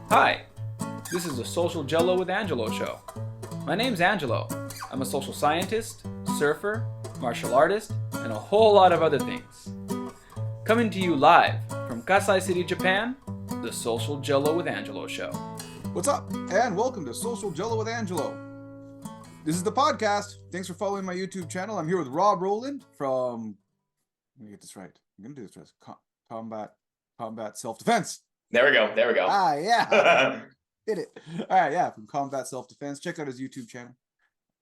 Hi, this is the Social Gelo with Angelo show. My name's Angelo. I'm a social scientist, surfer, martial artist, and a whole lot of other things. Coming to you live from Kasai City, Japan, the Social Gelo with Angelo show. What's up, and welcome to Social Gelo with Angelo. This is the podcast. Thanks for following my YouTube channel. I'm here with Rowland from, let me get this right. I'm going to do this right. Combat Self-Defense. There we go. Yeah. Did it. All right, yeah, from Combat Self-Defense. Check out his YouTube channel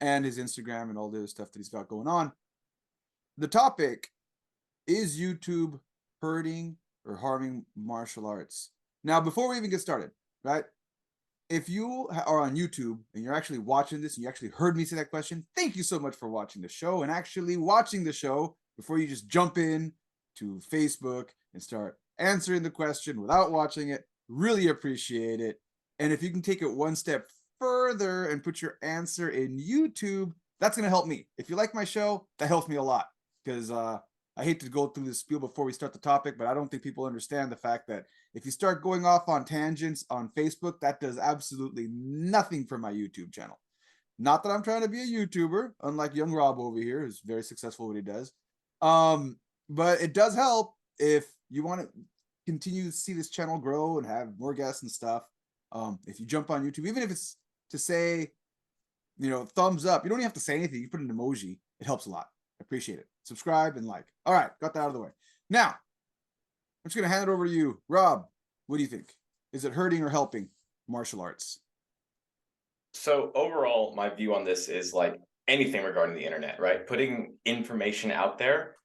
and his Instagram and all the other stuff that he's got going on. The topic is YouTube hurting or harming martial arts. Now, before we even get started, right? If you are on YouTube and you're actually watching this and you actually heard me say that question, thank you so much for watching the show and actually watching the show before you just jump in to Facebook and start answering the question without watching it. Really appreciate it. And if you can take it one step further and put your answer in YouTube, that's going to help me. If you like my show, that helps me a lot because I hate to go through this spiel before we start the topic, but I don't think people understand the fact that if you start going off on tangents on Facebook, that does absolutely nothing for my YouTube channel. Not that I'm trying to be a YouTuber, unlike young Rob over here, who's very successful at what he does. But it does help if you want to continue to see this channel grow and have more guests and stuff. If you jump on YouTube, even if it's to say, thumbs up, you don't even have to say anything. You put an emoji. It helps a lot. I appreciate it. Subscribe and like. All right, got that out of the way. Now, I'm just going to hand it over to you. Rob, what do you think? Is it hurting or helping martial arts? So overall, my view on this is like anything regarding the internet, right? Putting information out there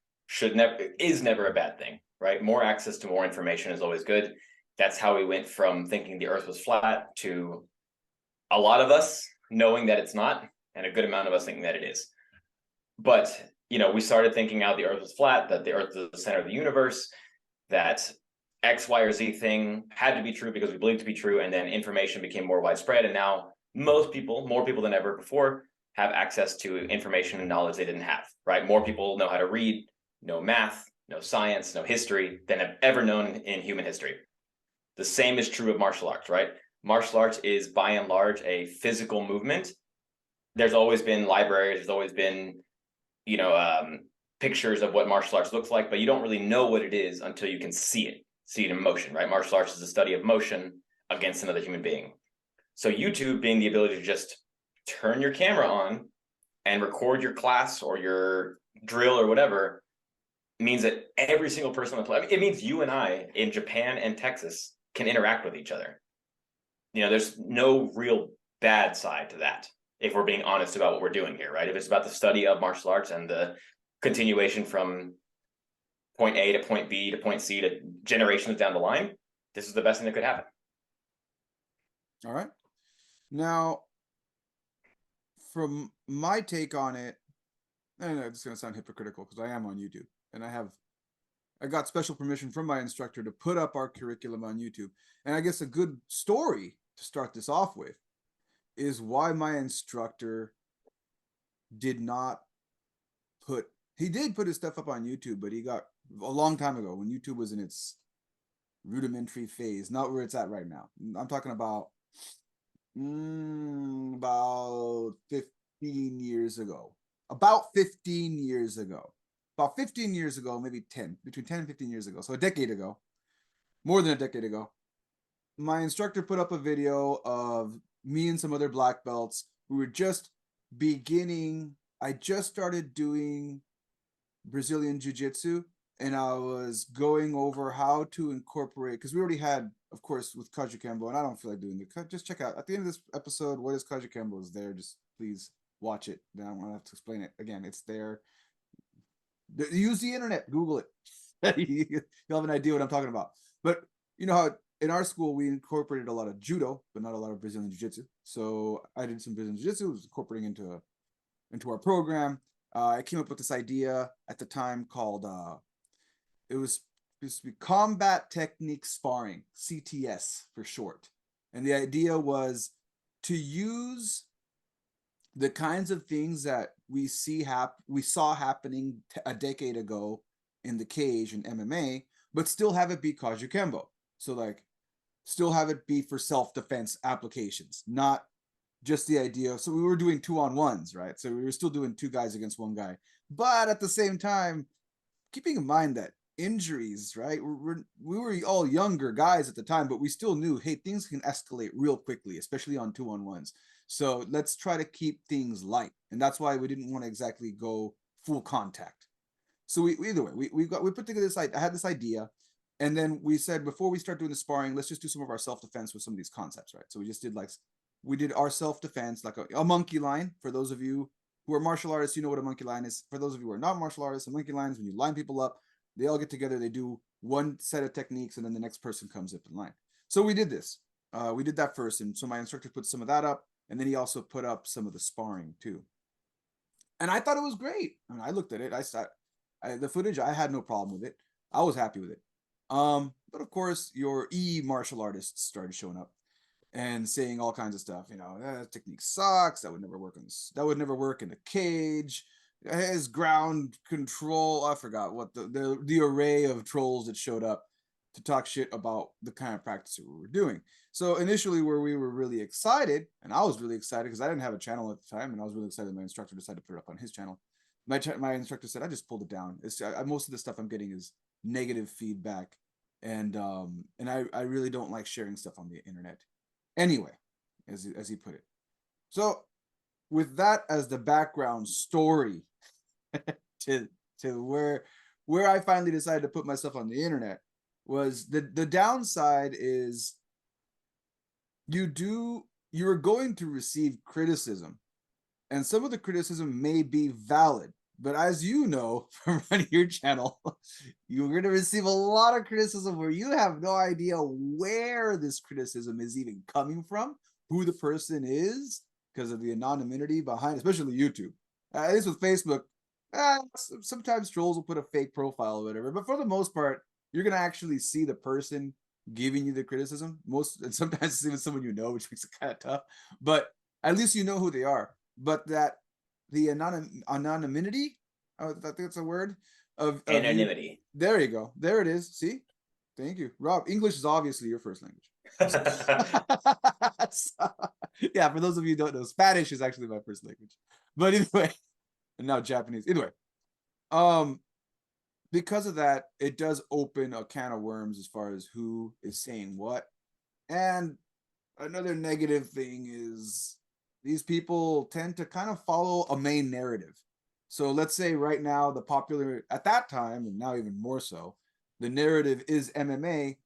is never a bad thing, right? More access to more information is always good. That's how we went from thinking the earth was flat to a lot of us knowing that it's not, and a good amount of us thinking that it is. But, we started thinking out the earth was flat, that the earth is the center of the universe, that X, Y, or Z thing had to be true because we believed to be true. And then information became more widespread. And now most people, more people than ever before, have access to information and knowledge they didn't have, right? More people know how to read, know math, know science, know history than have ever known in human history. The same is true of martial arts, right? Martial arts is by and large a physical movement. There's always been libraries, there's always been, pictures of what martial arts looks like, but you don't really know what it is until you can see it in motion, right? Martial arts is the study of motion against another human being. So YouTube being the ability to just turn your camera on and record your class or your drill or whatever means that every single person on the planet, it means you and I in Japan and Texas can interact with each other. There's no real bad side to that if we're being honest about what we're doing here, right? If it's about the study of martial arts and the continuation from point A to point B to point C to generations down the line, this is the best thing that could happen. All right. Now, from my take on it, I know it's going to sound hypocritical because I am on YouTube and I got special permission from my instructor to put up our curriculum on YouTube. And I guess a good story to start this off with is why my instructor did not he did put his stuff up on YouTube, but he got a long time ago when YouTube was in its rudimentary phase, not where it's at right now. I'm talking about about 15 years ago. About 15 years ago, maybe 10, between 10 and 15 years ago. So a decade ago, more than a decade ago, my instructor put up a video of me and some other black belts who were just beginning. I just started doing Brazilian Jiu-Jitsu, and I was going over how to incorporate, because we already had, of course, with Kajukenbo, and I don't feel like doing it. Just check out, at the end of this episode, what is Kajukenbo is there. Just please watch it. Then I won't have to explain it. Again, it's there. Use the internet. Google it. You'll have an idea what I'm talking about. But you know how in our school, we incorporated a lot of judo, but not a lot of Brazilian Jiu-Jitsu. So I did some Brazilian Jiu-Jitsu, was incorporating into our program. I came up with this idea at the time called, it was supposed to be Combat Technique Sparring, CTS for short. And the idea was to use the kinds of things that we saw happening a decade ago in the cage in MMA, but still have it be Kajukenbo. So like still have it be for self-defense applications, not just the idea. So we were doing 2-on-1s, right? So we were still doing 2 guys against 1 guy, but at the same time, keeping in mind that injuries, right? We were all younger guys at the time, but we still knew, hey, things can escalate real quickly, especially on 2-on-1s. So let's try to keep things light, and that's why we didn't want to exactly go full contact. So either way, we put together this. I had this idea, and then we said before we start doing the sparring, let's just do some of our self-defense with some of these concepts, right? So we just did we did our self-defense, like a monkey line. For those of you who are martial artists, you know what a monkey line is. For those of you who are not martial artists, a monkey line is when you line people up, they all get together, they do one set of techniques, and then the next person comes up in line. So we did this. We did that first, and so my instructor put some of that up, and then he also put up some of the sparring too. And I thought it was great. I mean, I looked at it. The footage, I had no problem with it. I was happy with it. But of course, your martial artists started showing up and saying all kinds of stuff. You know, that technique sucks. That would never work that would never work in a cage. His ground control. I forgot what the array of trolls that showed up to talk shit about the kind of practice that we were doing. So initially, where we were really excited, and I was really excited because I didn't have a channel at the time, and I was really excited my instructor decided to put it up on his channel. My instructor said, I just pulled it down. Most of the stuff I'm getting is negative feedback, and I really don't like sharing stuff on the internet. Anyway, as he put it. So with that as the background story to where I finally decided to put myself on the internet was the downside is you're going to receive criticism, and some of the criticism may be valid. But as you know from running your channel, you're going to receive a lot of criticism where you have no idea where this criticism is even coming from, who the person is, because of the anonymity behind, especially YouTube. At least with Facebook, sometimes trolls will put a fake profile or whatever. But for the most part, you're going to actually see the person giving you the criticism. And sometimes it's even someone you know, which makes it kind of tough. But at least you know who they are. But the anonymity, I think that's a word, of anonymity. There you go. There it is. See? Thank you. Rob, English is obviously your first language. Yeah, for those of you who don't know, Spanish is actually my first language. But anyway, and now Japanese. Anyway, because of that, it does open a can of worms as far as who is saying what. And another negative thing is these people tend to kind of follow a main narrative. So let's say right now, the popular, at that time, and now even more so, the narrative is MMA.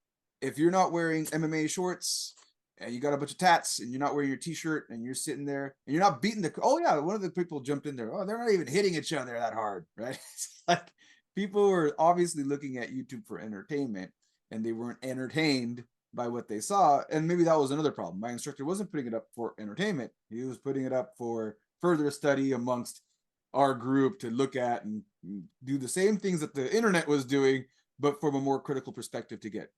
If you're not wearing MMA shorts and you got a bunch of tats and you're not wearing your t-shirt and you're sitting there and you're not beating oh yeah, one of the people jumped in there. Oh, they're not even hitting each other that hard, right? It's like people were obviously looking at YouTube for entertainment and they weren't entertained by what they saw. And maybe that was another problem. My instructor wasn't putting it up for entertainment. He was putting it up for further study amongst our group to look at and do the same things that the internet was doing, but from a more critical perspective to get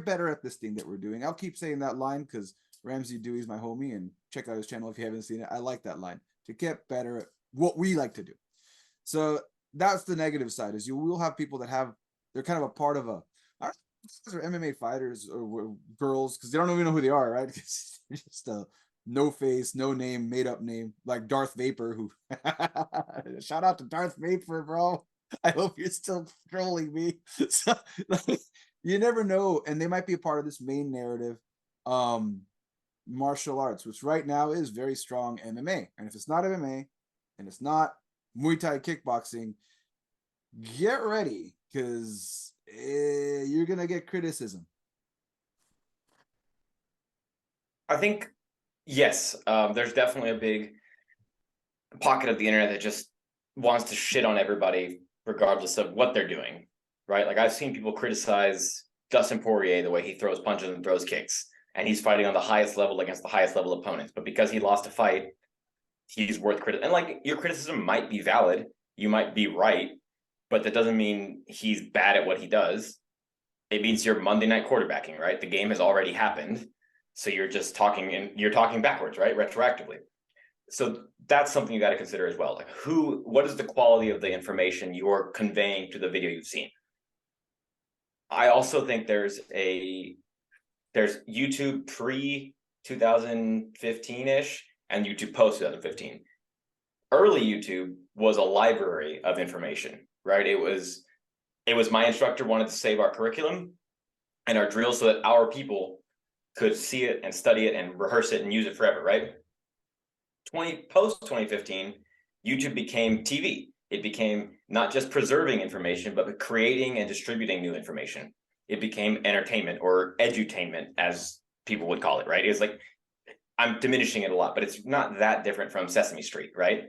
better at this thing that we're doing. I'll keep saying that line because Ramsey Dewey's my homie, and check out his channel if you haven't seen it. I like that line, to get better at what we like to do. So that's the negative side, is you will have people that they're kind of a part of they're MMA fighters or girls, because they don't even know who they are, right? They're just a no face, no name, made up name, like Darth Vapor, who shout out to Darth Vapor, bro. I hope you're still trolling me. So, like, you never know, and they might be a part of this main narrative, martial arts, which right now is very strong MMA. And if it's not MMA and it's not Muay Thai kickboxing, get ready, because you're gonna get criticism. I think yes, there's definitely a big pocket of the internet that just wants to shit on everybody regardless of what they're doing, right? Like I've seen people criticize Dustin Poirier the way he throws punches and throws kicks, and he's fighting on the highest level against the highest level opponents. But because he lost a fight, he's worth criticism. And like, your criticism might be valid, you might be right, but that doesn't mean he's bad at what he does. It means you're Monday night quarterbacking, right? The game has already happened. So you're just talking, and you're talking backwards, right? Retroactively. So that's something you got to consider as well. Like what is the quality of the information you're conveying to the video you've seen? I also think there's a there's YouTube pre 2015-ish and YouTube post 2015. Early YouTube was a library of information, right? It was my instructor wanted to save our curriculum and our drills so that our people could see it and study it and rehearse it and use it forever, right? Post 2015, YouTube became TV. It became not just preserving information, but creating and distributing new information. It became entertainment or edutainment, as people would call it, right? It's like, I'm diminishing it a lot, but it's not that different from Sesame Street, right?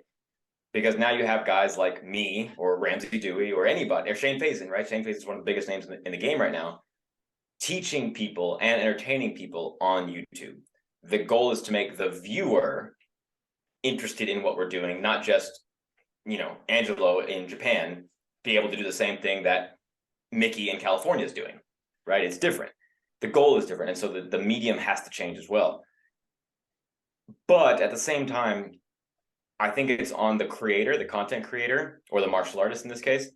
Because now you have guys like me or Ramsey Dewey or anybody, or Shane Faison, right? Shane Faison is one of the biggest names in the game right now, teaching people and entertaining people on YouTube. The goal is to make the viewer interested in what we're doing, not just, Angelo in Japan be able to do the same thing that Mickey in California is doing, right? It's different. The goal is different. And so the medium has to change as well. But at the same time, I think it's on the creator, the content creator, or the martial artist in this case,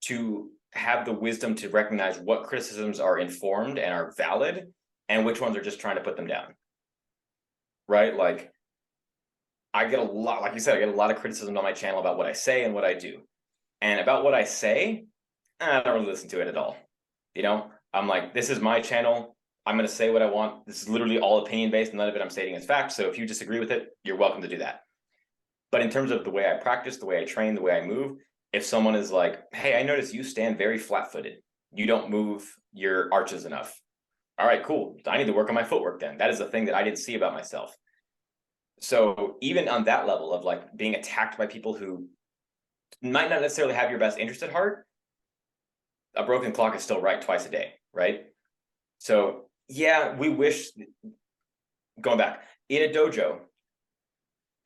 to have the wisdom to recognize what criticisms are informed and are valid and which ones are just trying to put them down. Right? Like, I get a lot, like you said, I get a lot of criticism on my channel about what I say and what I do. And about what I say, I don't really listen to it at all. I'm like, this is my channel. I'm going to say what I want. This is literally all opinion based. None of it I'm stating as fact. So if you disagree with it, you're welcome to do that. But in terms of the way I practice, the way I train, the way I move, if someone is like, hey, I notice you stand very flat-footed. You don't move your arches enough. All right, cool. I need to work on my footwork then. That is a thing that I didn't see about myself. So even on that level of like being attacked by people who might not necessarily have your best interest at heart, a broken clock is still right twice a day, right? So yeah, we wish, going back, in a dojo,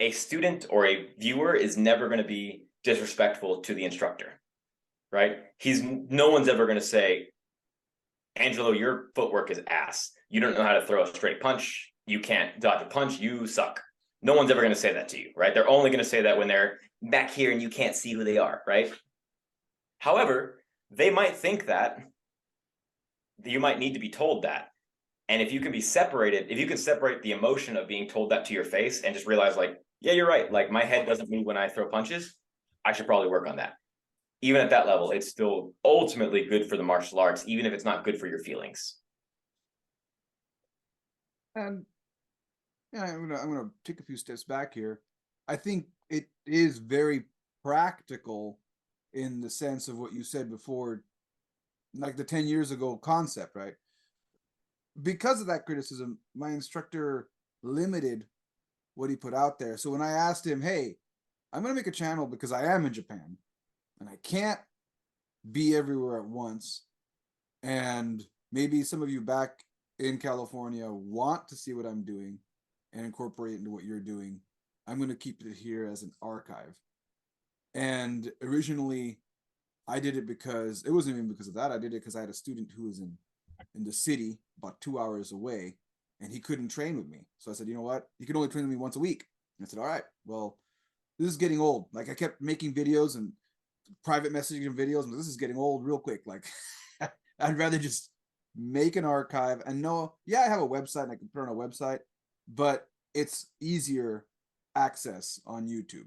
a student or a viewer is never going to be disrespectful to the instructor, right? No one's ever going to say, Angelo, your footwork is ass. You don't know how to throw a straight punch. You can't dodge a punch. You suck. No one's ever going to say that to you, right? They're only going to say that when they're back here and you can't see who they are, right? However, they might think that you might need to be told that. And if you can separate the emotion of being told that to your face and just realize like, yeah, you're right. Like my head doesn't move when I throw punches. I should probably work on that. Even at that level, it's still ultimately good for the martial arts, even if it's not good for your feelings. And yeah, I'm gonna take a few steps back here. I think it is very practical in the sense of what you said before, like the 10 years ago concept, right? Because of that criticism, my instructor limited what he put out there. So when I asked him, hey, I'm going to make a channel because I am in Japan and I can't be everywhere at once. And maybe some of you back in California want to see what I'm doing and incorporate it into what you're doing. I'm going to keep it here as an archive. And originally I did it because it wasn't even because of that. I did it because I had a student who was in the city about 2 hours away and he couldn't train with me. So I said, you know what? You can only train with me once a week. And I said, all right, well, this is getting old. Like I kept making videos and private messaging videos, and this is getting old real quick. Like I'd rather just make an archive and know, yeah, I have a website and I can put it on a website, but it's easier access on YouTube.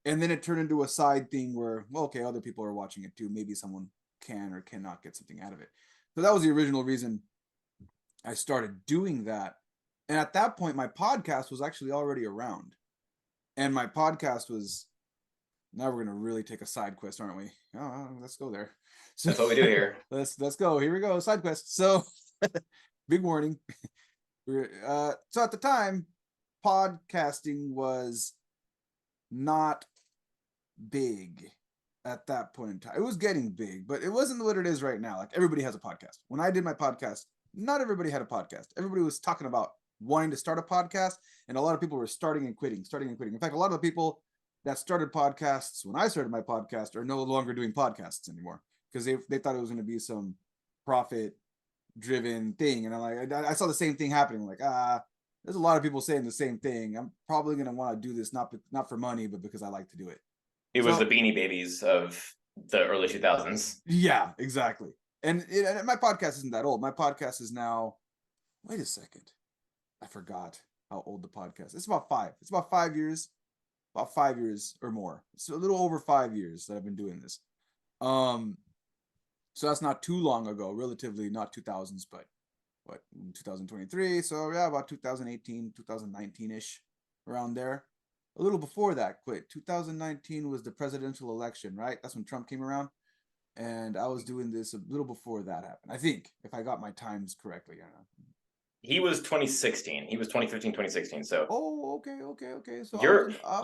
And then it turned into a side thing where, well, okay, other people are watching it too. Maybe someone can or cannot get something out of it. So that was the original reason I started doing that. And at that point, my podcast was actually already around. And my podcast was, now we're going to really take a side quest, aren't we? Oh, let's go there. So, that's what we do here. Let's go. Here we go. Side quest. So big warning. So at the time, podcasting was not big at that point in time. It was getting big, but it wasn't what it is right now. Like everybody has a podcast. When I did my podcast, not everybody had a podcast. Everybody was talking about wanting to start a podcast, and a lot of people were starting and quitting. In fact, a lot of the people that started podcasts when I started my podcast are no longer doing podcasts anymore because they thought it was going to be some profit driven thing. And I saw the same thing happening. Like, there's a lot of people saying the same thing. I'm probably going to want to do this not for money, but because I like to do it. It was the Beanie Babies of the early 2000s. Yeah, exactly. And my podcast isn't that old. My podcast is now Wait a second. I forgot how old the podcast is. It's about 5. It's about 5 years. About 5 years or more. It's a little over 5 years that I've been doing this. So that's not too long ago, relatively, not 2000s, but what, 2023. So yeah, about 2018, 2019-ish, around there. A little before that, 2019 was the presidential election, right? That's when Trump came around. And I was doing this a little before that happened. I think, if I got my times correctly. I don't know. He was 2016. He was 2015, 2016. So okay. So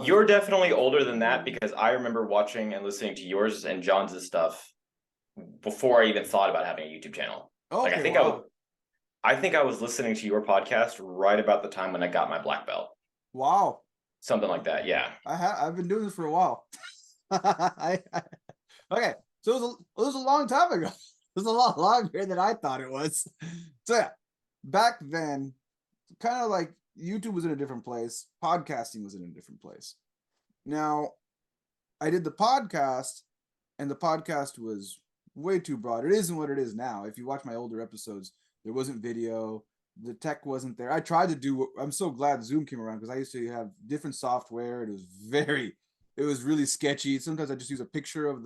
you're definitely older than that, because I remember watching and listening to yours and John's stuff before I even thought about having a YouTube channel. Okay, I think I was listening to your podcast right about the time when I got my black belt. Wow. Something like that, yeah. I've been doing this for a while. Okay, so it was a long time ago. It was a lot longer than I thought it was. So yeah, back then, kind of like YouTube was in a different place. Podcasting was in a different place. Now, I did the podcast, and the podcast was way too broad. It isn't what it is now. If you watch my older episodes, there wasn't video. The tech wasn't there. I tried to do. I'm so glad Zoom came around, because I used to have different software. It was really sketchy. Sometimes I just use a picture of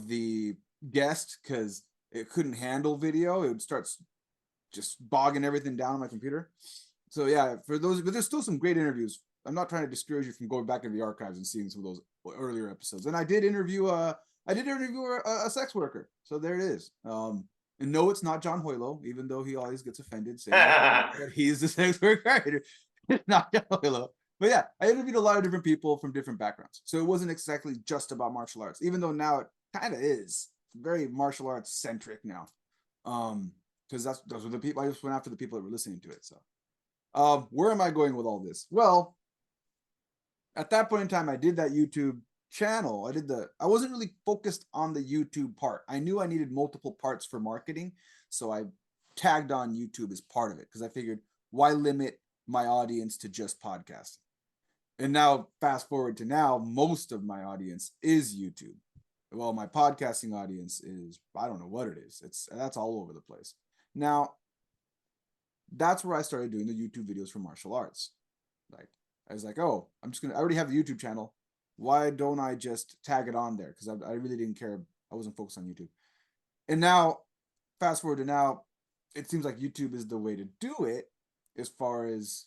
the guest because it couldn't handle video. It would start just bogging everything down on my computer. So yeah, for those, but there's still some great interviews. I'm not trying to discourage you from going back into the archives and seeing some of those earlier episodes. And I did interview a sex worker. So there it is. And no, it's not John Hoylo, even though he always gets offended saying that he's the sex worker. It's not John Hoylo. But yeah, I interviewed a lot of different people from different backgrounds. So it wasn't exactly just about martial arts, even though now it kind of is very martial arts centric now. Because those were the people. I just went after the people that were listening to it. So where am I going with all this? Well, at that point in time, I did that YouTube channel. I wasn't really focused on the YouTube part. I knew I needed multiple parts for marketing, so I tagged on YouTube as part of it, because I figured, why limit my audience to just podcasting? And now, fast forward to now, most of my audience is YouTube. Well, my podcasting audience is, I don't know what it is. That's all over the place. Now, that's where I started doing the YouTube videos for martial arts. Like, I was like, oh, I already have the YouTube channel. Why don't I just tag it on there? Because I really didn't care. I wasn't focused on YouTube. And now, fast forward to now, it seems like YouTube is the way to do it as far as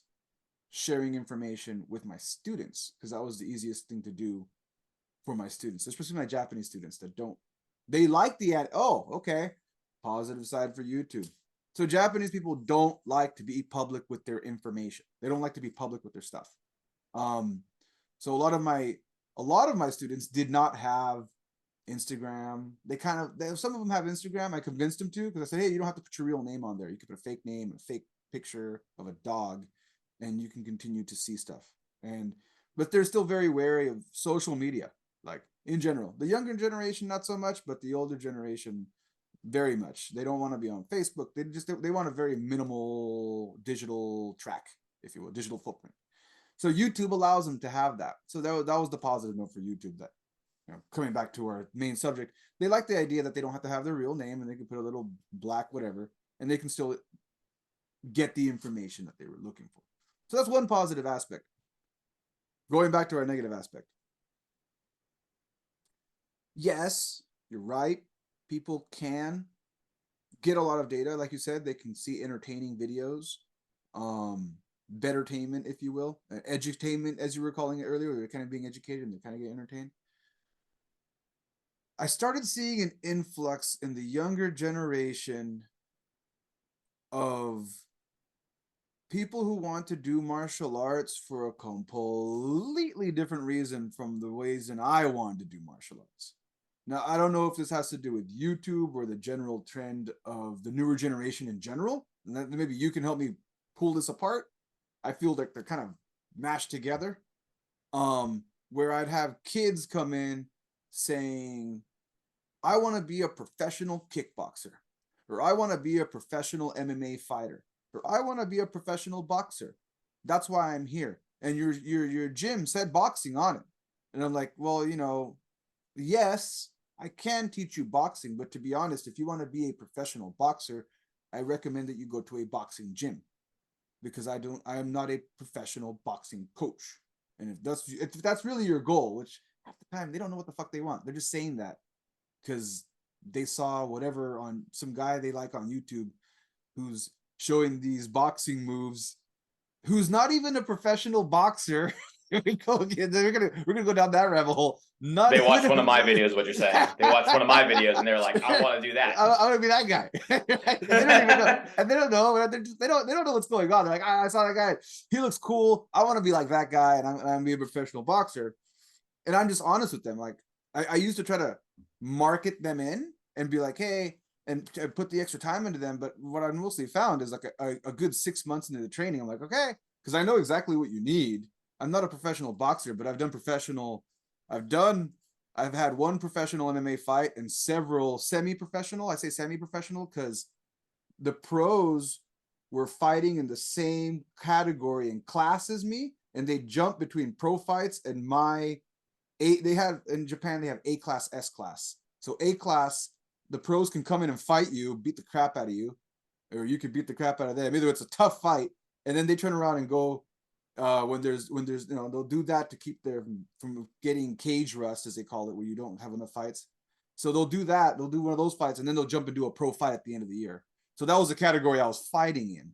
sharing information with my students, because that was the easiest thing to do for my students, especially my Japanese students they like the ad. Oh, okay. Positive side for YouTube. So Japanese people don't like to be public with their information. They don't like to be public with their stuff. So a lot of my students did not have Instagram. Some of them have Instagram. I convinced them to, because I said, hey, you don't have to put your real name on there. You can put a fake name, a fake picture of a dog, and you can continue to see stuff. But they're still very wary of social media, like in general. The younger generation, not so much, but the older generation, very much. They don't want to be on Facebook. They want a very minimal digital track, if you will, digital footprint. So YouTube allows them to have that. So that was the positive note for YouTube. That, coming back to our main subject, they like the idea that they don't have to have their real name, and they can put a little black whatever, and they can still get the information that they were looking for. So that's one positive aspect. Going back to our negative aspect. Yes, you're right. People can get a lot of data. Like you said, they can see entertaining videos, bettertainment, if you will, edutainment, as you were calling it earlier. They're kind of being educated and they're kind of getting entertained. I started seeing an influx in the younger generation of people who want to do martial arts for a completely different reason from the reason I wanted to do martial arts. Now, I don't know if this has to do with YouTube or the general trend of the newer generation in general. And maybe you can help me pull this apart. I feel like they're kind of mashed together. Where I'd have kids come in saying, I want to be a professional kickboxer, or I want to be a professional MMA fighter, or I want to be a professional boxer. That's why I'm here. And your gym said boxing on it. And I'm like, well, yes, I can teach you boxing, but to be honest, if you want to be a professional boxer, I recommend that you go to a boxing gym, because I am not a professional boxing coach. And if that's really your goal, which half the time they don't know what the fuck they want. They're just saying that because they saw whatever on some guy they like on YouTube who's showing these boxing moves, who's not even a professional boxer. We're gonna go down that rabbit hole. They watched one of my videos. What you're saying? They watched one of my videos and they're like, I want to do that. I want to be that guy. They don't even know, and they don't know. They don't know what's going on. They're like, I saw that guy. He looks cool. I want to be like that guy, and I'm be a professional boxer. And I'm just honest with them. Like I used to try to market them in and be like, hey, and put the extra time into them. But what I mostly found is like a good 6 months into the training, I'm like, okay, because I know exactly what you need. I'm not a professional boxer, but I've had one professional MMA fight and several semi-professional. I say semi-professional because the pros were fighting in the same category and class as me, and they jumped between pro fights and my they have in Japan, they have A class, S class. So A class, the pros can come in and fight you, beat the crap out of you, or you can beat the crap out of them. Either it's a tough fight, and then they turn around and go when there's they'll do that to keep their from getting cage rust, as they call it, where you don't have enough fights. So they'll do that. They'll do one of those fights, and then they'll jump into a pro fight at the end of the year. So that was the category I was fighting in.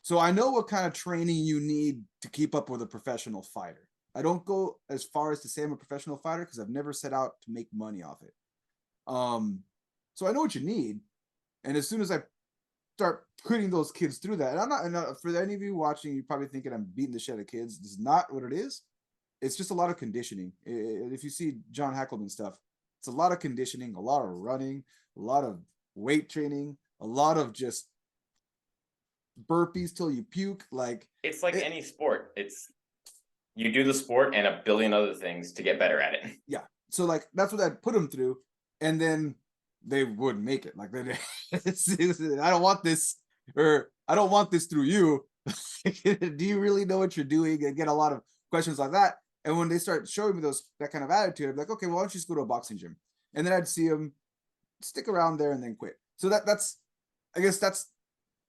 So I know what kind of training you need to keep up with a professional fighter. I don't go as far as to say I'm a professional fighter because I've never set out to make money off it. So I know what you need, and as soon as I start putting those kids through that, and I'm not for any of you watching, you're probably thinking I'm beating the shit out of kids. This is not what it is. It's just a lot of conditioning. If you see John Hackleman stuff, it's a lot of conditioning, a lot of running, a lot of weight training, a lot of just burpees till you puke. Like it's like any sport. It's you do the sport and a billion other things to get better at it. Yeah. So like that's what I put them through, and then they wouldn't make it. Like I don't want this, or I don't want this through you. Do you really know what you're doing? And get a lot of questions like that. And when they start showing me that kind of attitude, I'm like, okay, well, why don't you just go to a boxing gym? And then I'd see them stick around there and then quit. So that's I guess that's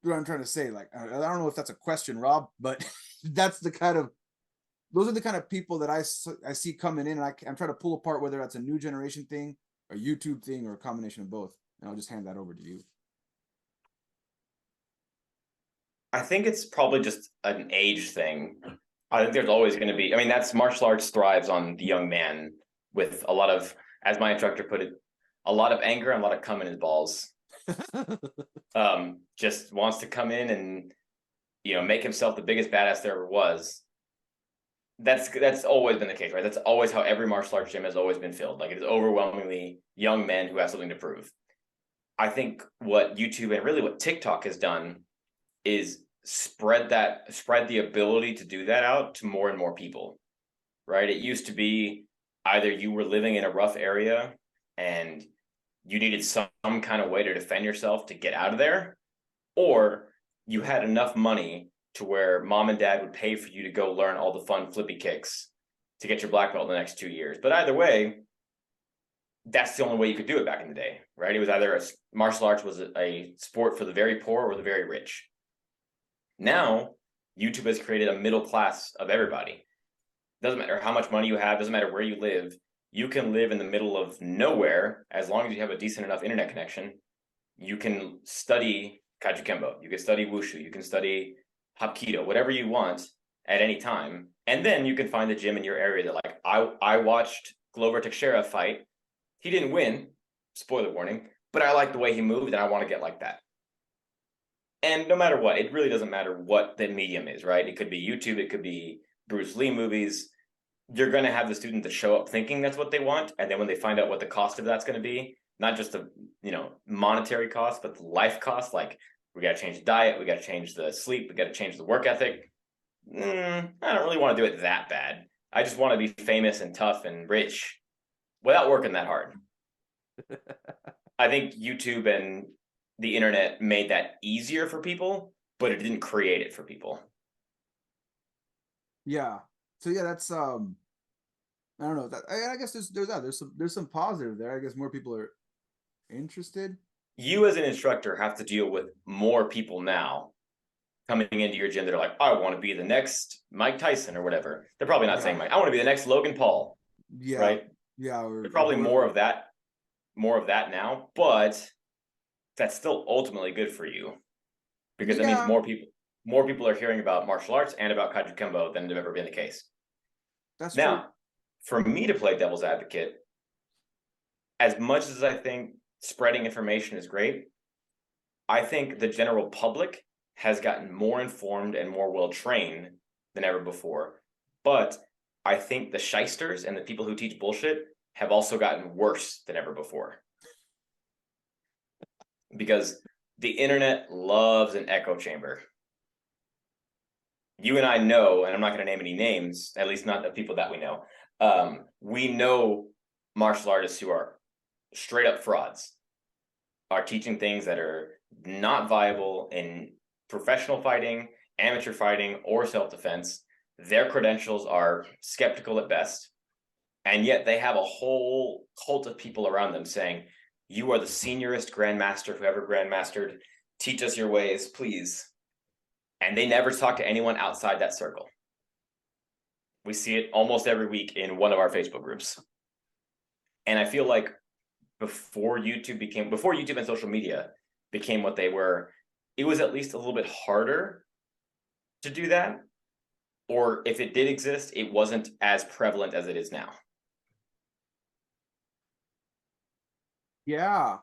what I'm trying to say. Like I don't know if that's a question, Rob, but those are the kind of people that I see coming in, and I'm trying to pull apart whether that's a new generation thing, a YouTube thing, or a combination of both. And I'll just hand that over to you. I think it's probably just an age thing. I think there's always going to be, I mean, that's martial arts thrives on the young man with a lot of, as my instructor put it, a lot of anger and a lot of cum in his balls. Just wants to come in and, make himself the biggest badass there ever was. That's always been the case, right? That's always how every martial arts gym has always been filled. Like it is overwhelmingly young men who have something to prove. I think what YouTube and really what TikTok has done is spread the ability to do that out to more and more people, right? It used to be either you were living in a rough area and you needed some kind of way to defend yourself to get out of there, or you had enough money to where mom and dad would pay for you to go learn all the fun flippy kicks to get your black belt in the next 2 years. But either way, that's the only way you could do it back in the day, right? It was either martial arts was a sport for the very poor or the very rich. Now, YouTube has created a middle class of everybody. Doesn't matter how much money you have, doesn't matter where you live. You can live in the middle of nowhere as long as you have a decent enough internet connection. You can study Kajukenbo, you can study Wushu, you can study Hapkido, whatever you want at any time. And then you can find the gym in your area that, like, I watched Glover Teixeira fight. He didn't win, spoiler warning, but I like the way he moved and I want to get like that. And no matter what, it really doesn't matter what the medium is, right? It could be YouTube, it could be Bruce Lee movies. You're going to have the student to show up thinking that's what they want. And then when they find out what the cost of that's going to be, not just the monetary cost, but the life cost, like we got to change the diet, we got to change the sleep, we got to change the work ethic. I don't really want to do it that bad. I just want to be famous and tough and rich without working that hard. I think YouTube and the internet made that easier for people, but it didn't create it for people. Yeah. So yeah, that's I don't know. I guess there's some positive there. I guess more people are interested. you as an instructor have to deal with more people now coming into your gym that are like, I want to be the next Mike Tyson or whatever. They're probably not saying Mike. I want to be the next Logan Paul. Yeah. Right. Yeah. There's probably more of that now, but that's still ultimately good for you because it means more people are hearing about martial arts and about Kajukenbo than have ever been the case. That's now, true. For me to play devil's advocate, as much as I think spreading information is great, I think the general public has gotten more informed and more well-trained than ever before. But I think the shysters and the people who teach bullshit have also gotten worse than ever before. Because the internet loves an echo chamber. You and I know, and I'm not going to name any names, at least not the people that we know. We know martial artists who are straight up frauds, are teaching things that are not viable in professional fighting, amateur fighting, or self-defense. Their credentials are skeptical at best, and yet they have a whole cult of people around them saying, you are the seniorest grandmaster who ever grandmastered. Teach us your ways, please. And they never talk to anyone outside that circle. We see it almost every week in one of our Facebook groups. And I feel like before YouTube and social media became what they were, it was at least a little bit harder to do that. Or if it did exist, it wasn't as prevalent as it is now. Yeah.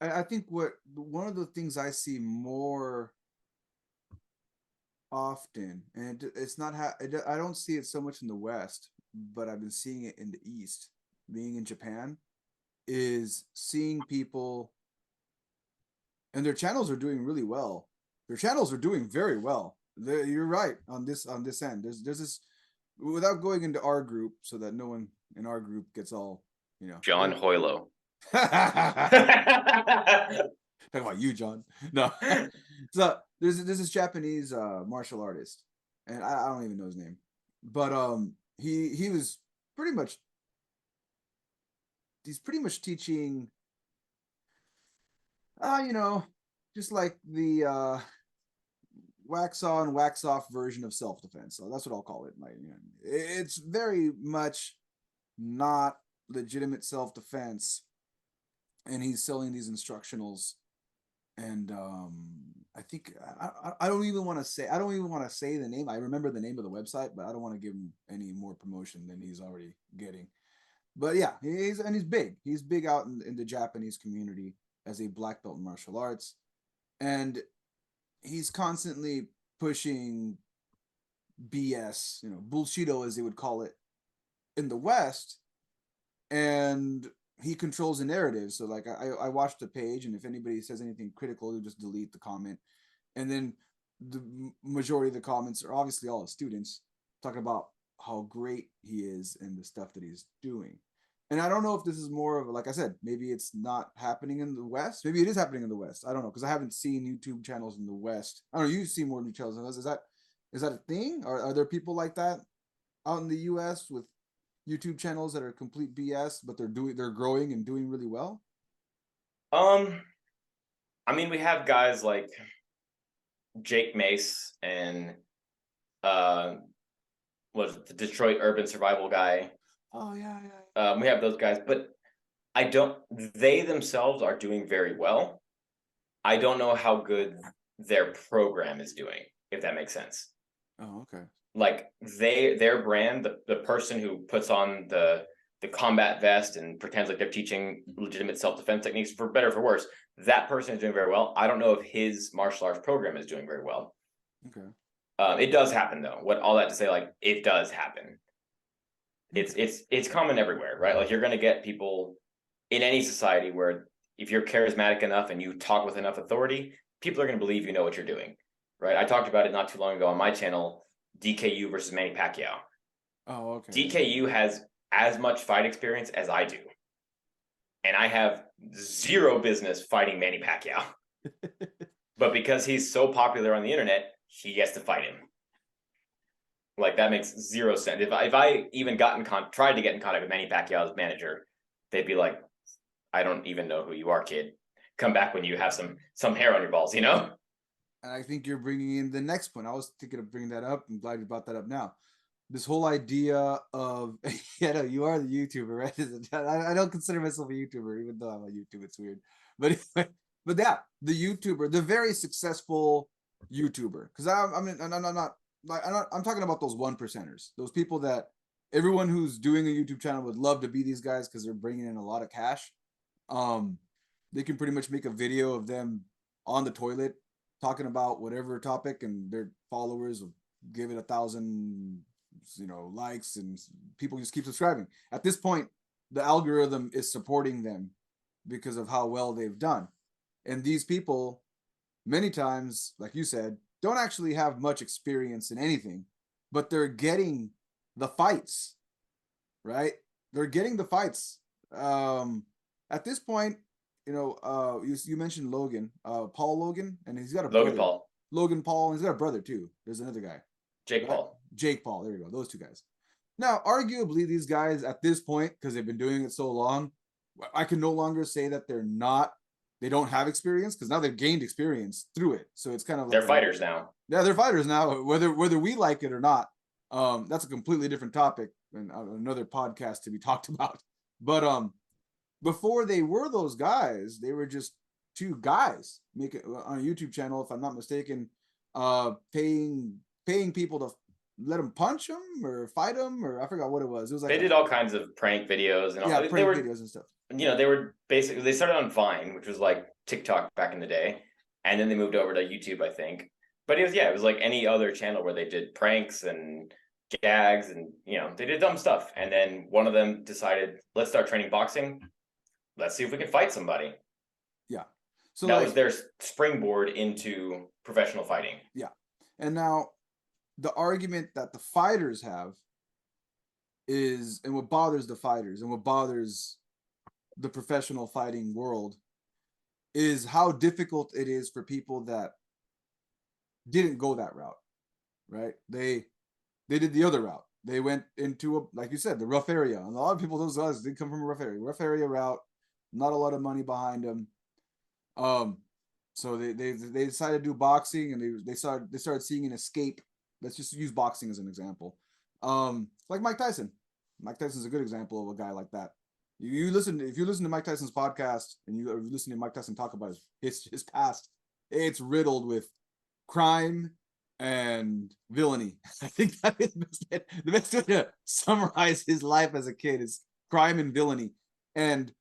I think one of the things I see more often, and it's not I don't see it so much in the West, but I've been seeing it in the East, being in Japan, is seeing people, and their channels are doing really well. Their channels are doing very well. You're right on this end. There's this, without going into our group, so that no one in our group gets all, John Hoylo. Talking about you, John. No. So there's this Japanese martial artist, and I don't even know his name, but he was he's pretty much teaching just like the wax on, wax off version of self-defense. So that's what I'll call it. It's very much not legitimate self-defense, and he's selling these instructionals, and I think I don't even want to say the name. I remember the name of the website, but I don't want to give him any more promotion than he's already getting. But yeah, he's big. He's big out in the Japanese community as a black belt in martial arts, and he's constantly pushing BS, bullshito as they would call it in the West, and he controls the narrative. So like I watched the page, and if anybody says anything critical, he'll just delete the comment. And then the majority of the comments are obviously all his students talking about how great he is and the stuff that he's doing. And I don't know if this is more of, like I said, maybe it's not happening in the West. Maybe it is happening in the West. I don't know, because I haven't seen YouTube channels in the West. I don't know, you see more new channels in the West. Is that a thing? Or are there people like that out in the US with YouTube channels that are complete BS, but they're growing and doing really well? I mean, we have guys like Jake Mace and was the Detroit Urban Survival guy. Oh yeah. We have those guys, but they themselves are doing very well. I don't know how good their program is doing, if that makes sense. Oh, okay. Like their brand, the person who puts on the combat vest and pretends like they're teaching legitimate self-defense techniques, for better or for worse, that person is doing very well. I don't know if his martial arts program is doing very well. Okay. It does happen though. All that to say, like, it does happen. It's common everywhere, right? Like, you're going to get people in any society where if you're charismatic enough and you talk with enough authority, people are going to believe you know what you're doing, right? I talked about it not too long ago on my channel, DKU versus Manny Pacquiao. Oh, okay. DKU has as much fight experience as I do, and I have zero business fighting Manny Pacquiao. But because he's so popular on the internet, he gets to fight him. Like, that makes zero sense. If I even tried to get in contact with Manny Pacquiao's manager, they'd be like, I don't even know who you are, kid. come back when you have some hair on your balls, you know? And I think you're bringing in the next point. I was thinking of bringing that up. I'm glad you brought that up now. This whole idea of, yeah, no, you are the YouTuber, right? I don't consider myself a YouTuber, even though I'm a YouTuber. It's weird. But yeah, the YouTuber, the very successful YouTuber. Because I'm talking about those 1%ers, those people that everyone who's doing a YouTube channel would love to be these guys because they're bringing in a lot of cash. They can pretty much make a video of them on the toilet talking about whatever topic, and their followers will give it 1,000, likes, and people just keep subscribing. At this point, the algorithm is supporting them because of how well they've done. And these people, many times, like you said, don't actually have much experience in anything, but they're getting the fights, right? They're getting the fights. At this point, you mentioned Logan, Paul Logan, and he's got a Logan brother. Paul. Logan Paul, and he's got a brother too. There's another guy. Jake right? Paul. Jake Paul, there you go. Those two guys. Now, arguably, these guys at this point, because they've been doing it so long, I can no longer say that they don't have experience, because now they've gained experience through it. So it's kind of like they're fighters now. Yeah, they're fighters now, whether we like it or not. That's a completely different topic and another podcast to be talked about. But before they were those guys, they were just two guys making on a YouTube channel, if I'm not mistaken, paying people to let them punch them or fight them, or I forgot what it was. It was like they did all kinds of prank videos and all. Yeah, prank videos and stuff. They were basically, they started on Vine, which was like TikTok back in the day, and then they moved over to YouTube, I think. But it was like any other channel where they did pranks and gags, and they did dumb stuff. And then one of them decided, let's start training boxing. Let's see if we can fight somebody. Yeah. So that was their springboard into professional fighting. Yeah. And now the argument that the fighters have is, and what bothers the fighters and what bothers the professional fighting world, is how difficult it is for people that didn't go that route, right? They did the other route. They went into like you said, the rough area. And a lot of people, those guys did come from a rough area route, not a lot of money behind them. So they decided to do boxing, and they started seeing an escape. Let's just use boxing as an example. Like Mike Tyson. Mike Tyson's a good example of a guy like that. If you listen to Mike Tyson's podcast and you listen to Mike Tyson talk about his past, it's riddled with crime and villainy. I think that is the best way to summarize his life as a kid is crime and villainy. And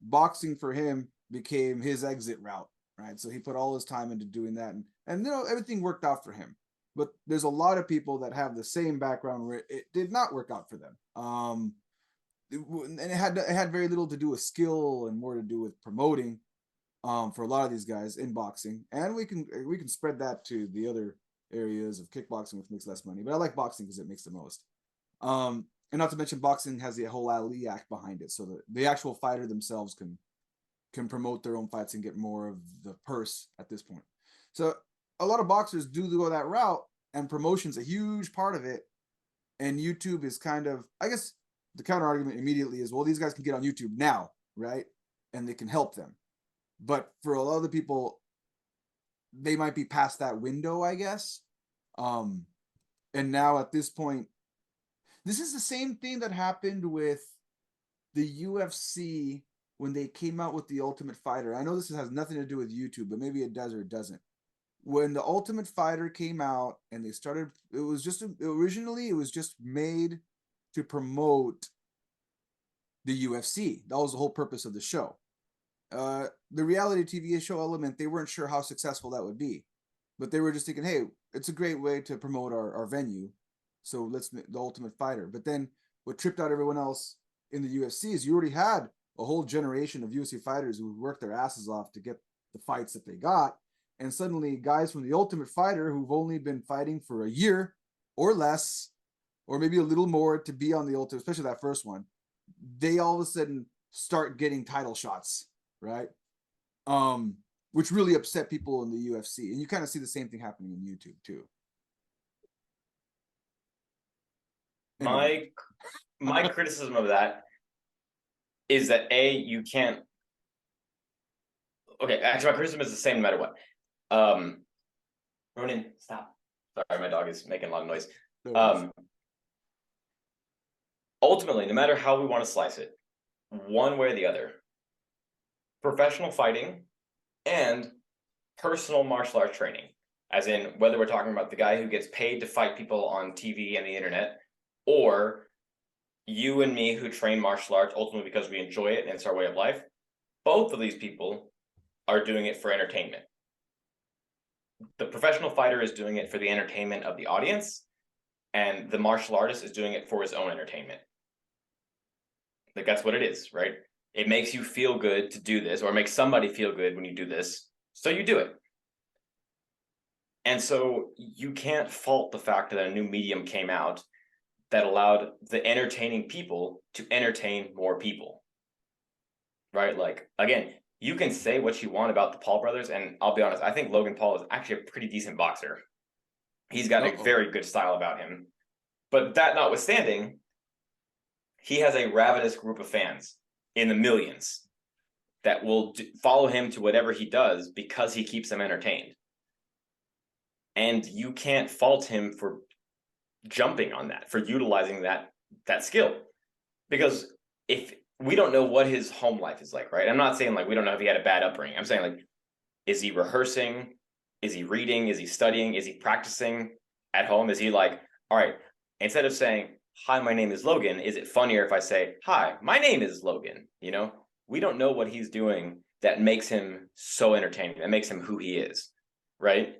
boxing for him became his exit route, right? So he put all his time into doing that, and everything worked out for him. But there's a lot of people that have the same background where it did not work out for them. And it had very little to do with skill and more to do with promoting for a lot of these guys in boxing. And we can spread that to the other areas of kickboxing, which makes less money. But I like boxing because it makes the most. And not to mention, boxing has the whole Ali Act behind it, so that the actual fighter themselves can promote their own fights and get more of the purse at this point. So a lot of boxers do go that route, and promotion's a huge part of it. And YouTube is kind of, I guess the counter argument immediately is, well, these guys can get on YouTube now, right? And they can help them. But for a lot of the people, they might be past that window, I guess. And now at this point, this is the same thing that happened with the UFC when they came out with the Ultimate Fighter. I know this has nothing to do with YouTube, but maybe it does or it doesn't. When the Ultimate Fighter came out and they started, originally it was just made to promote the UFC. That was the whole purpose of the show. The reality TV show element, they weren't sure how successful that would be, but they were just thinking, hey, it's a great way to promote our venue, so let's make the Ultimate Fighter. But then what tripped out everyone else in the UFC is you already had a whole generation of UFC fighters who worked their asses off to get the fights that they got, and suddenly guys from the Ultimate Fighter who've only been fighting for a year or less, or maybe a little more to be on the Ultimate, especially that first one, they all of a sudden start getting title shots, right? Which really upset people in the UFC. And you kind of see the same thing happening in YouTube too. Anyway. My criticism of that is that you can't, okay, actually my criticism is the same no matter what. Ronan, stop. Sorry, my dog is making a lot of noise. Ultimately, no matter how we want to slice it, one way or the other, professional fighting and personal martial arts training, as in whether we're talking about the guy who gets paid to fight people on TV and the internet, or you and me who train martial arts ultimately because we enjoy it and it's our way of life, both of these people are doing it for entertainment. The professional fighter is doing it for the entertainment of the audience, and the martial artist is doing it for his own entertainment. Like, that's what it is, right? It makes you feel good to do this, or it makes somebody feel good when you do this, so you do it. And so you can't fault the fact that a new medium came out that allowed the entertaining people to entertain more people, right? Like, again, you can say what you want about the Paul brothers, and I'll be honest, I think Logan Paul is actually a pretty decent boxer. He's got a very good style about him. But that notwithstanding, he has a ravenous group of fans in the millions that will follow him to whatever he does because he keeps them entertained. And you can't fault him for jumping on that, for utilizing that skill. Because if we don't know what his home life is like, right? I'm not saying like we don't know if he had a bad upbringing. I'm saying like, is he rehearsing? Is he reading? Is he studying? Is he practicing at home? Is he like, all right, instead of saying, hi, my name is Logan, is it funnier if I say, hi, my name is Logan? You know, we don't know what he's doing that makes him so entertaining, that makes him who he is, right?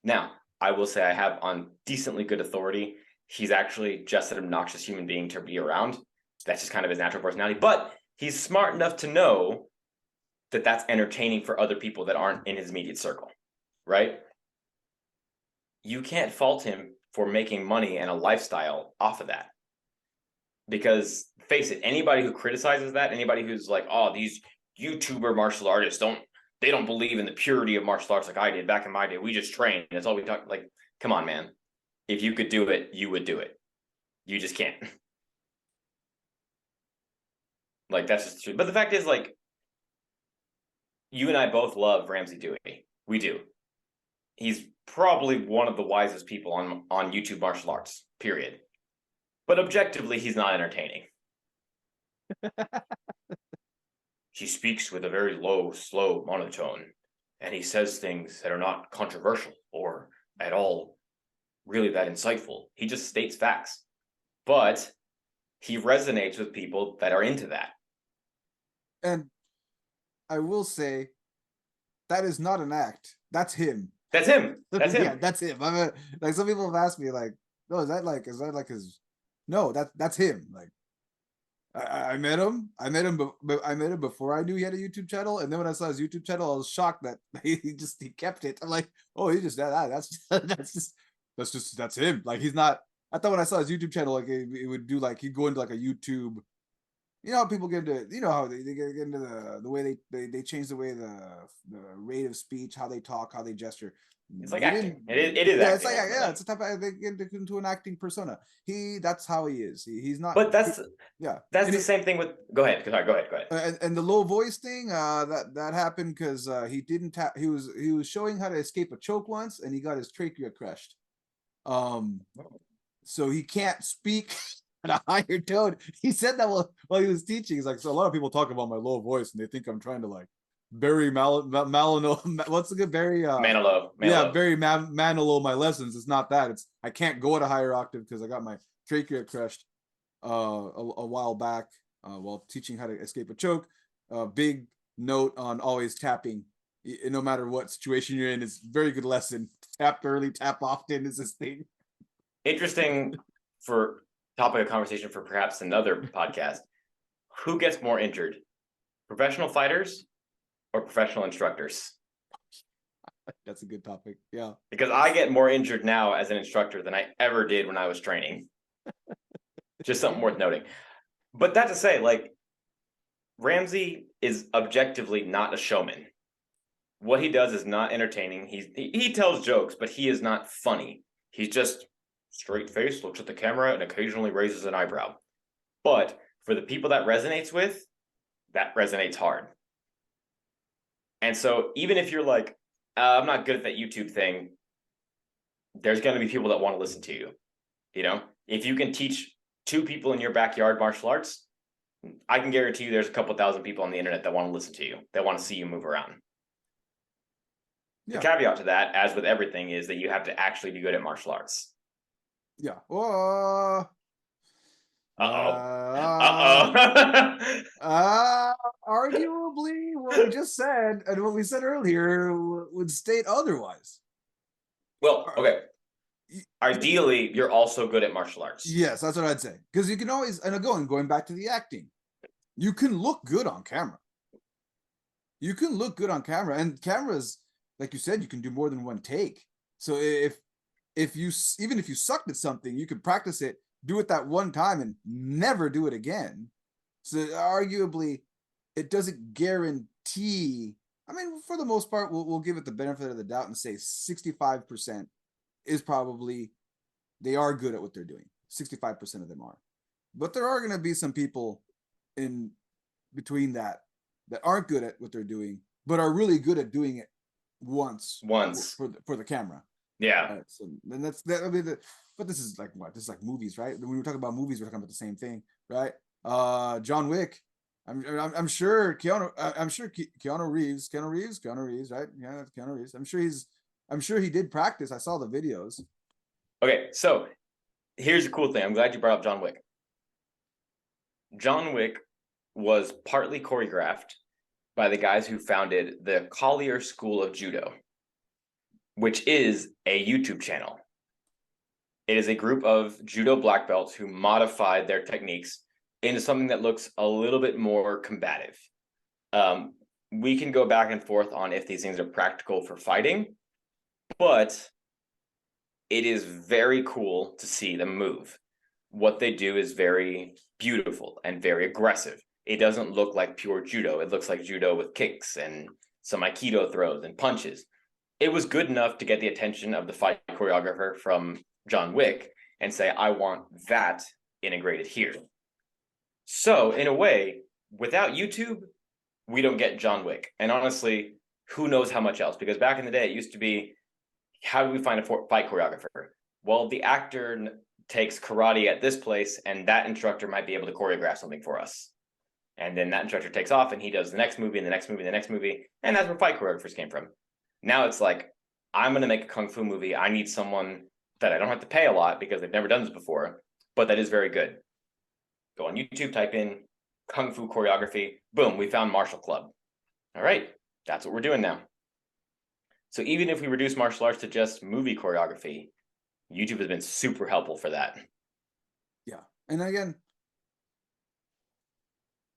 Now, I will say I have on decently good authority, he's actually just an obnoxious human being to be around. That's just kind of his natural personality. But he's smart enough to know that that's entertaining for other people that aren't in his immediate circle, right? You can't fault him for making money and a lifestyle off of that. Because face it, anybody who criticizes that, anybody who's like, oh, these YouTuber martial artists they don't believe in the purity of martial arts like I did back in my day. We just trained. That's all we talk. Like, come on, man. If you could do it, you would do it. You just can't. Like, that's just true. But the fact is, like, you and I both love Ramsey Dewey. We do. He's probably one of the wisest people on YouTube martial arts, period. But objectively, he's not entertaining. He speaks with a very low, slow monotone, and he says things that are not controversial or at all really that insightful. He just states facts. But he resonates with people that are into that. And I will say, that is not an act. That's him. That's him. That's him. Yeah, that's him. I mean, like, some people have asked me, like, no, is that like his? No, that's him. Like, I met him. I met him before I knew he had a YouTube channel, and then when I saw his YouTube channel, I was shocked that he kept it. I'm like, oh, he just that's him. Like, he's not. I thought when I saw his YouTube channel, like, it would do, like, he'd go into like a YouTube. You know how people get into, you know how they get into the way they change the way the rate of speech, how they talk, how they gesture. It's like acting. It is yeah, acting. it's like, yeah, it's a type of, they get into an acting persona. That's how he is. He's not. But that's and the same thing with. Go ahead. Go ahead. And the low voice thing, that happened because he didn't he was showing how to escape a choke once, and he got his trachea crushed. So he can't speak at a higher tone. He said that while he was teaching. He's like, so a lot of people talk about my low voice, and they think I'm trying to like Barry Manilow. What's the good Barry? Manilow. Yeah, Barry Manilow. My lessons. It's not that. It's I can't go at a higher octave because I got my trachea crushed a while back while teaching how to escape a choke. Big note on always tapping, no matter what situation you're in. It's a very good lesson. Tap early, tap often is this thing. Interesting for topic of conversation for perhaps another podcast. Who gets more injured? Professional fighters or professional instructors? That's a good topic. Yeah. Because I get more injured now as an instructor than I ever did when I was training. Just something worth noting. But that to say, like, Ramsey is objectively not a showman. What he does is not entertaining. He tells jokes, but he is not funny. He's just straight face, looks at the camera, and occasionally raises an eyebrow. But for the people that resonates with, that resonates hard. And so even if you're like, I'm not good at that YouTube thing, there's going to be people that want to listen to you. You know, if you can teach 2 people in your backyard martial arts, I can guarantee you there's a couple thousand people on the internet that want to listen to you, that want to see you move around. The caveat to that, as with everything, is that you have to actually be good at martial arts. Yeah. Arguably, what we just said and what we said earlier would state otherwise. Well, okay. Ideally, you're also good at martial arts. Yes, that's what I'd say. Because you can always, and again, going back to the acting, you can look good on camera. You can look good on camera, and cameras, like you said, you can do more than one take. So if you, even if you sucked at something, you can practice it, do it that one time, and never do it again. So arguably, it doesn't guarantee. I mean, for the most part, we'll give it the benefit of the doubt and say 65% is probably they are good at what they're doing. 65% of them are, but there are going to be some people in between that aren't good at what they're doing, but are really good at doing it once for the camera. Yeah. So then that's that. I mean, but this is like what? This is like movies, right? When we're talking about movies, we're talking about the same thing, right? John Wick. I'm sure Keanu. I'm sure Keanu Reeves, right? Yeah, Keanu Reeves. I'm sure he did practice. I saw the videos. Okay, so here's the cool thing. I'm glad you brought up John Wick. John Wick was partly choreographed by the guys who founded the Collier School of Judo, which is a YouTube channel. It is a group of judo black belts who modified their techniques into something that looks a little bit more combative. We can go back and forth on if these things are practical for fighting, but it is very cool to see them move. What they do is very beautiful and very aggressive. It doesn't look like pure judo. It looks like judo with kicks and some aikido throws and punches. It was good enough to get the attention of the fight choreographer from John Wick and say, I want that integrated here. So in a way, without YouTube, we don't get John Wick. And honestly, who knows how much else? Because back in the day, it used to be, how do we find a fight choreographer? Well, the actor takes karate at this place, and that instructor might be able to choreograph something for us. And then that instructor takes off, and he does the next movie, and the next movie, and the next movie. And that's where fight choreographers came from. Now it's like, I'm going to make a kung fu movie. I need someone that I don't have to pay a lot because they've never done this before, but that is very good. Go on YouTube, type in kung fu choreography. Boom, we found Martial Club. All right, that's what we're doing now. So even if we reduce martial arts to just movie choreography, YouTube has been super helpful for that. Yeah. And again,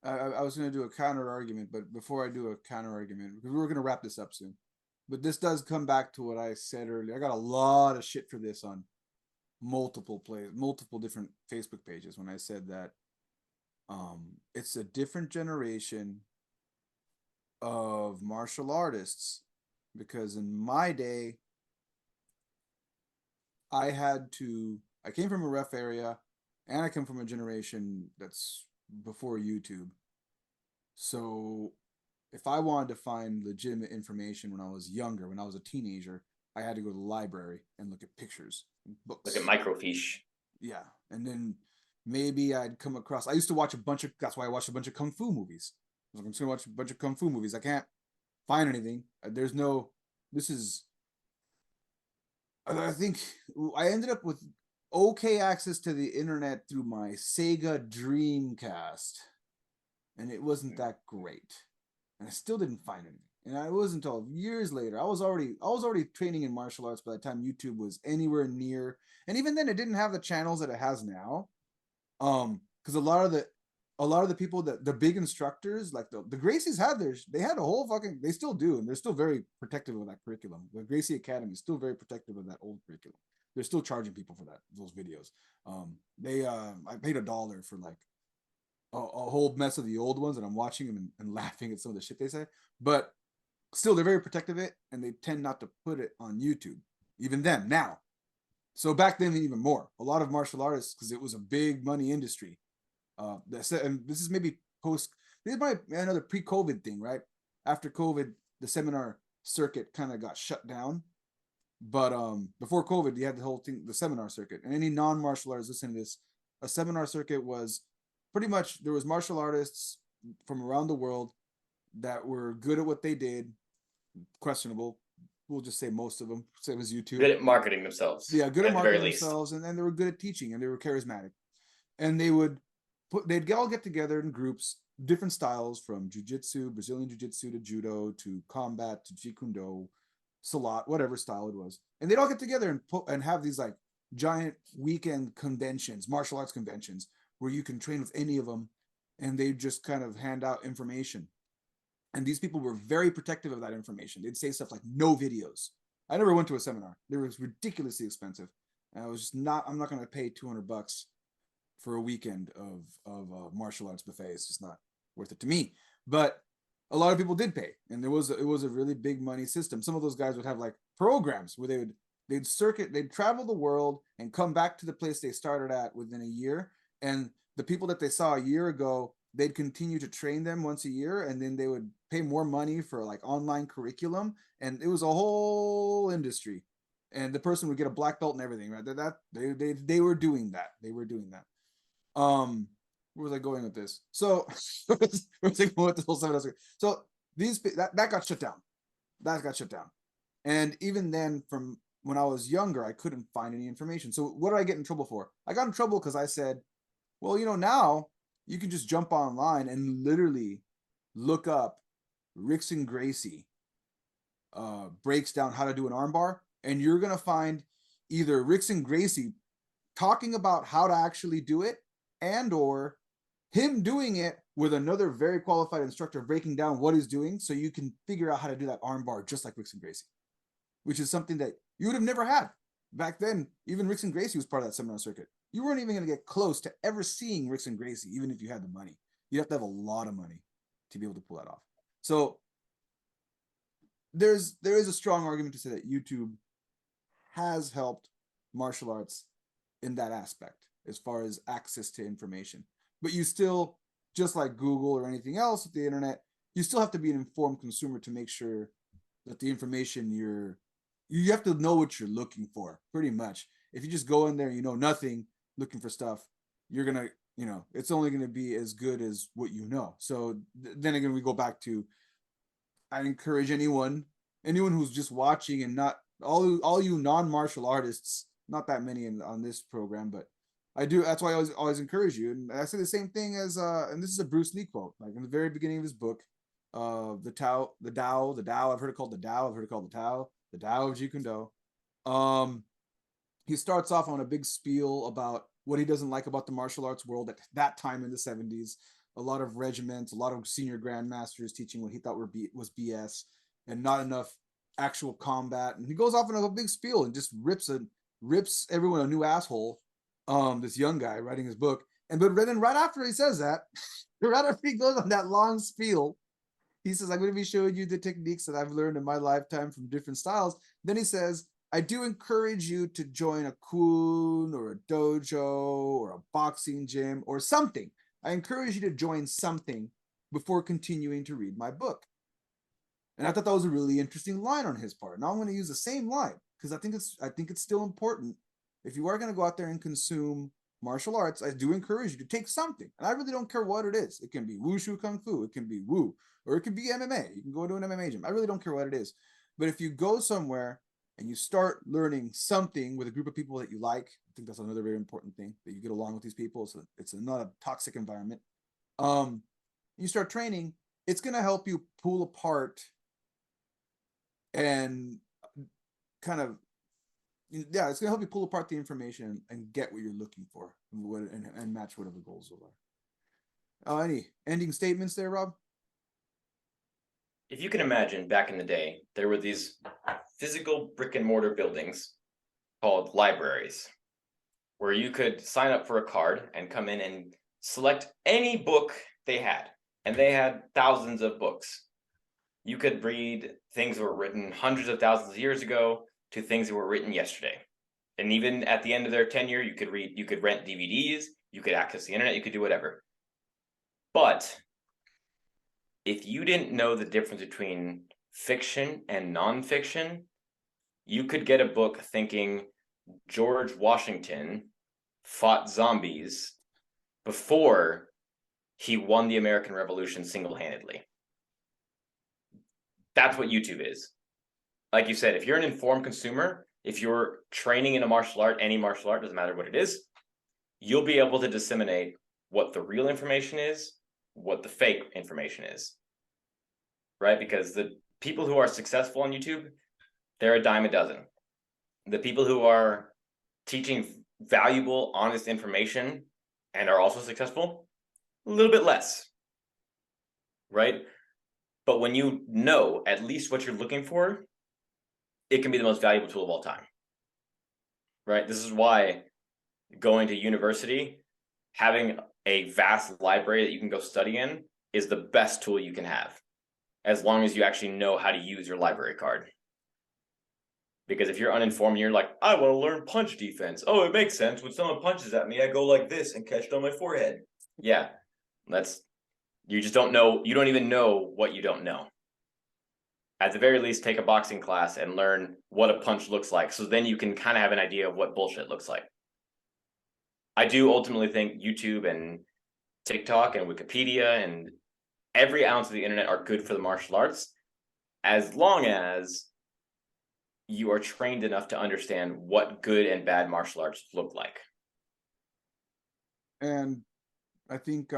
I was going to do a counter argument, but before I do a counter argument, because we're going to wrap this up soon, but this does come back to what I said earlier. I got a lot of shit for this on multiple different Facebook pages when I said that it's a different generation of martial artists, because in my day, I came from a rough area, and I come from a generation that's before YouTube. So if I wanted to find legitimate information when I was younger, when I was a teenager, I had to go to the library and look at pictures, books. Look at microfiche. Yeah. And then maybe I'd come across, I used to watch that's why I watched a bunch of Kung Fu movies. I'm just going to watch a bunch of Kung Fu movies. I can't find anything. I think I ended up with okay access to the internet through my Sega Dreamcast, and it wasn't that great, and I still didn't find anything. And it wasn't until years later, I was already training in martial arts by the time YouTube was anywhere near, and even then it didn't have the channels that it has now. Because a lot of the people that the big instructors, like the Gracies they had a whole fucking, they still do, and they're still very protective of that curriculum. The Gracie Academy is still very protective of that old curriculum. They're still charging people for those videos. I paid $1 for like a whole mess of the old ones, and I'm watching them and laughing at some of the shit they say. But still, they're very protective of it, and they tend not to put it on YouTube. Even them now. So back then, even more. A lot of martial artists, because it was a big money industry. And this is maybe post. This is probably another pre-COVID thing, right? After COVID, the seminar circuit kind of got shut down. But before COVID, you had the whole thing, the seminar circuit. And any non-martial artists listening to this, a seminar circuit was pretty much, there was martial artists from around the world that were good at what they did, questionable. We'll just say most of them, same as YouTube. Good at marketing themselves. Yeah, good at the very marketing least. themselves, and they were good at teaching, and they were charismatic. And they'd all get together in groups, different styles, from jiu-jitsu, Brazilian jiu-jitsu, to judo, to combat, to Kajukenbo, Salat, whatever style it was. And they'd all get together and have these like giant weekend conventions, martial arts conventions, where you can train with any of them, and they just kind of hand out information. And these people were very protective of that information. They'd say stuff like no videos. I never went to a seminar. They were ridiculously expensive. And I was just I'm not going to pay $200 for a weekend of martial arts buffet. It's just not worth it to me. But a lot of people did pay, and it was a really big money system. Some of those guys would have like programs where they'd travel the world and come back to the place they started at within a year. And the people that they saw a year ago, they'd continue to train them once a year, and then they would pay more money for like online curriculum, and it was a whole industry. And the person would get a black belt and everything, right? They were doing that. They were doing that. Where was I going with this? So so that got shut down. That got shut down. And even then, from when I was younger, I couldn't find any information. So what did I get in trouble for? I got in trouble because I said, well, now you can just jump online and literally look up Rickson Gracie breaks down how to do an armbar, and you're gonna find either Rickson Gracie talking about how to actually do it, and or him doing it with another very qualified instructor breaking down what he's doing, so you can figure out how to do that armbar just like Rickson Gracie, which is something that you would have never had back then. Even Rickson Gracie was part of that seminar circuit. You weren't even going to get close to ever seeing Rickson Gracie, even if you had the money. You have to have a lot of money to be able to pull that off. So there is a strong argument to say that YouTube has helped martial arts in that aspect, as far as access to information. But you still, just like Google or anything else with the internet, you still have to be an informed consumer to make sure that the information you have to know what you're looking for, pretty much. If you just go in there and you know nothing, looking for stuff, you're gonna, it's only gonna be as good as what you know. So then again, we go back to, I encourage anyone who's just watching, and not all you non-martial artists, not that many on this program, but I do. That's why I always encourage you. And I say the same thing as, and this is a Bruce Lee quote, like in the very beginning of his book, the Tao. I've heard it called the Tao. I've heard it called the Tao of Jeet Kune Do. He starts off on a big spiel about what he doesn't like about the martial arts world at that time in the 70s. A lot of regiments, a lot of senior grandmasters teaching what he thought was BS, and not enough actual combat. And he goes off on a big spiel and just rips everyone a new asshole. This young guy writing his book. But then right after he says that, right after he goes on that long spiel, he says, I'm going to be showing you the techniques that I've learned in my lifetime from different styles. Then he says, I do encourage you to join a kun or a dojo or a boxing gym or something. I encourage you to join something before continuing to read my book. And I thought that was a really interesting line on his part. Now I'm going to use the same line because I think it's still important. If you are going to go out there and consume martial arts, I do encourage you to take something. And I really don't care what it is. It can be wushu kung fu, it can be woo, or it can be MMA. You can go to an MMA gym. I really don't care what it is. But if you go somewhere and you start learning something with a group of people that you like, I think that's another very important thing, that you get along with these people, so it's not a toxic environment. You start training, it's going to help you pull apart and kind of, it's going to help you pull apart the information and get what you're looking for, and match whatever goals are. Any ending statements there, Rob? If you can imagine, back in the day, there were these physical brick and mortar buildings called libraries, where you could sign up for a card and come in and select any book they had. And they had thousands of books. You could read things that were written hundreds of thousands of years ago to things that were written yesterday. And even at the end of their tenure, you could rent DVDs, you could access the internet, you could do whatever. But if you didn't know the difference between fiction and nonfiction, you could get a book thinking George Washington fought zombies before he won the American Revolution single-handedly. That's what YouTube is. Like you said, if you're an informed consumer, if you're training in a martial art, any martial art, doesn't matter what it is, you'll be able to disseminate what the real information is, what the fake information is, right? Because the people who are successful on YouTube, they're a dime a dozen. The people who are teaching valuable, honest information and are also successful, a little bit less, right? But when you know at least what you're looking for, it can be the most valuable tool of all time, right? This is why going to university, having a vast library that you can go study in is the best tool you can have, as long as you actually know how to use your library card. Because if you're uninformed, you're like, I want to learn punch defense. Oh, it makes sense. When someone punches at me, I go like this and catch it on my forehead. Yeah, you just don't know. You don't even know what you don't know. At the very least, take a boxing class and learn what a punch looks like. So then you can kind of have an idea of what bullshit looks like. I do ultimately think YouTube and TikTok and Wikipedia and every ounce of the internet are good for the martial arts, as long as you are trained enough to understand what good and bad martial arts look like. And I think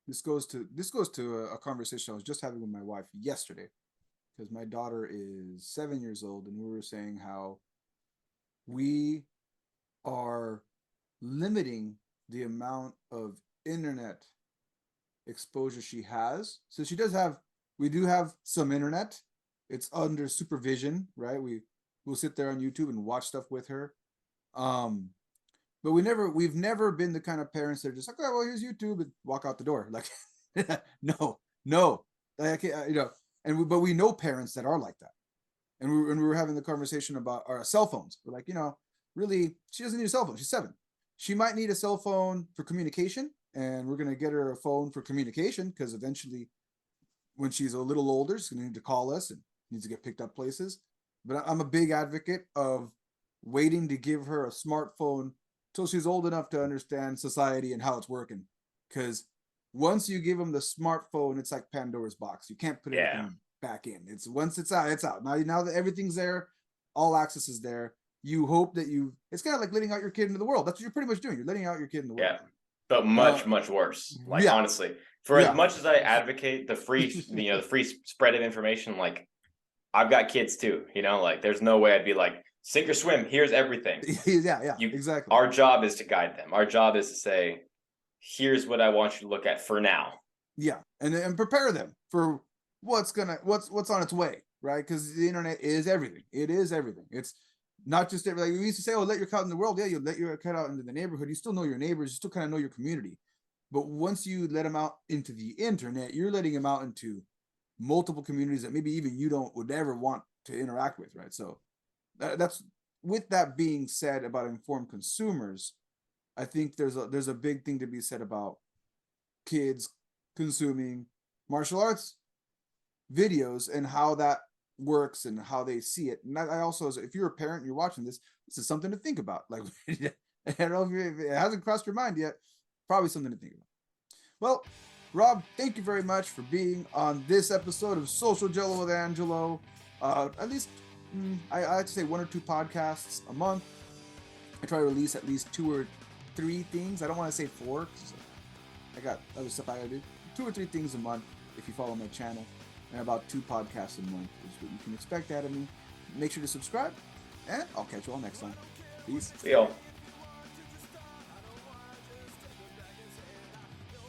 this goes to a conversation I was just having with my wife yesterday, because my daughter is 7 years old, and we were saying how we are limiting the amount of internet exposure she has. So we do have some internet. It's under supervision, right? We'll sit there on YouTube and watch stuff with her. But we've never been the kind of parents that are just like, oh, well, here's YouTube, and walk out the door. Like, no, like, but we know parents that are like that. And we were having the conversation about our cell phones. We're like, really, she doesn't need a cell phone. She's 7. She might need a cell phone for communication, and we're going to get her a phone for communication, because eventually when she's a little older, she's going to need to call us and needs to get picked up places. But I'm a big advocate of waiting to give her a smartphone till she's old enough to understand society and how it's working. Because once you give them the smartphone, it's like Pandora's box. You can't put anything back in. Once it's out, it's out. Now that everything's there, all access is there. You hope that it's kind of like letting out your kid into the world. That's what you're pretty much doing. You're letting out your kid in the world. Yeah, but much worse. Like, honestly, for as much as I advocate the free, the free spread of information, like, I've got kids too, like, there's no way I'd be like, sink or swim, here's everything. Exactly. Our job is to guide them. Our job is to say, here's what I want you to look at for now. Yeah, and prepare them for what's on its way, right? Because the internet is everything. It is everything. It's not just like we used to say, oh, let your cat in the world. Yeah, you let your cat out into the neighborhood. You still know your neighbors. You still kind of know your community. But once you let them out into the internet, you're letting them out into multiple communities that maybe even you would ever want to interact with, right? So that's, with that being said about informed consumers, I think there's a big thing to be said about kids consuming martial arts videos and how that works and how they see it. And I also, if you're a parent and you're watching this is something to think about. Like, I don't know if it hasn't crossed your mind yet, probably something to think about. Well, Rob, thank you very much for being on this episode of Social Gelo with Angelo. At least I like to say 1 or 2 podcasts a month. I try to release at least 2 or 3 things. I don't want to say 4, because I got other stuff I gotta do. 2 or 3 things a month if you follow my channel, and about 2 podcasts a month is what you can expect out of me. Make sure to subscribe, and I'll catch you all next time. Peace. See y'all.